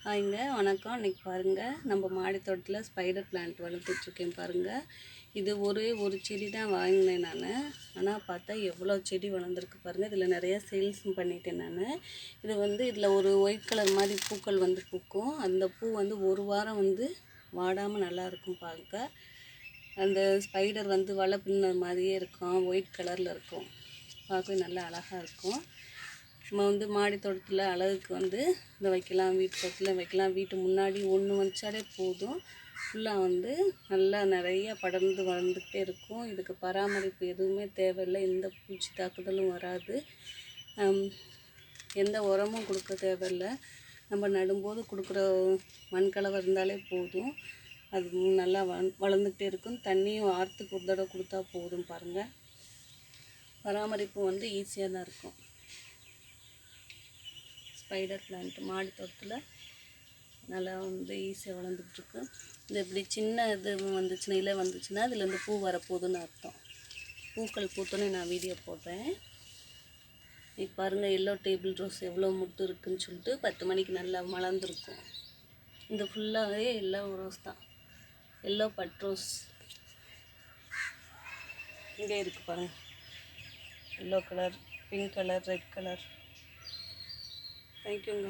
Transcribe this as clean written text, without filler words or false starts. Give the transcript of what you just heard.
ஹாய்ங்க வணக்கம். இன்றைக்கி பாருங்கள், நம்ம மாடி தோட்டத்தில் ஸ்பைடர் பிளான்ட் வளர்த்துட்ருக்கேன் பாருங்கள். இது ஒரே ஒரு செடி தான் வாங்கினேன் நான். ஆனால் பார்த்தா எவ்வளோ செடி வளர்ந்துருக்கு பாருங்கள். இதில் நிறைய சேல்ஸும் பண்ணிட்டேன் நான். இதில் ஒரு ஒயிட் கலர் மாதிரி பூக்கள் பூக்கும். அந்த பூ ஒரு வாரம் வாடாமல் நல்லாயிருக்கும் பார்க்க. அந்த ஸ்பைடர் வலை பின்னர் மாதிரியே இருக்கும், ஒயிட் கலரில் இருக்கும். பார்க்கவே நல்லா அழகாக இருக்கும். நம்ம மாடி தோட்டத்தில் அழகுக்கு இதை வைக்கலாம், வீட்டு பக்கத்தில் வைக்கலாம். வீட்டு முன்னாடி ஒன்று வச்சாலே போதும். ஃபுல்லாக நல்லா நிறையா படர்ந்து வளர்ந்துக்கிட்டே இருக்கும். இதுக்கு பராமரிப்பு எதுவுமே தேவையில்லை. எந்த பூச்சி தாக்குதலும் வராது. எந்த உரமும் கொடுக்க தேவையில்லை. நம்ம நடும்போது கொடுக்குற மண்கலவை இருந்தாலே போதும். அது நல்லா வளர்ந்துக்கிட்டே இருக்கும். தண்ணியும் வாரத்துக்கு ஒரு தடவை கொடுத்தா போதும் பாருங்கள். பராமரிப்பு ஈஸியாக தான் இருக்கும். ஸ்பைடர் பிளான்ட் மாடி தோட்டத்தில் நல்லா ஈஸியாக வளர்ந்துட்டுருக்கு. இது இப்படி சின்ன இது வந்துச்சுன்னா, இலை வந்துச்சுன்னா அதுலேருந்து பூ வரப்போகுதுன்னு அர்த்தம். பூக்கள் பூத்தோன்னே நான் வீடியோ போடுறேன். இப்போ பாருங்கள், எல்லோ டேபிள் ரோஸ் எவ்வளோ முட்டு இருக்குதுன்னு சொல்லிட்டு 10 மணிக்கு நல்லா மலர்ந்துருக்கும். இந்த ஃபுல்லாகவே எல்லோ ரோஸ் தான், எல்லோ பட் ரோஸ். இங்கே இருக்குது பாருங்கள், yellow colour, pink colour, red colour. தேங்க்யூங்க.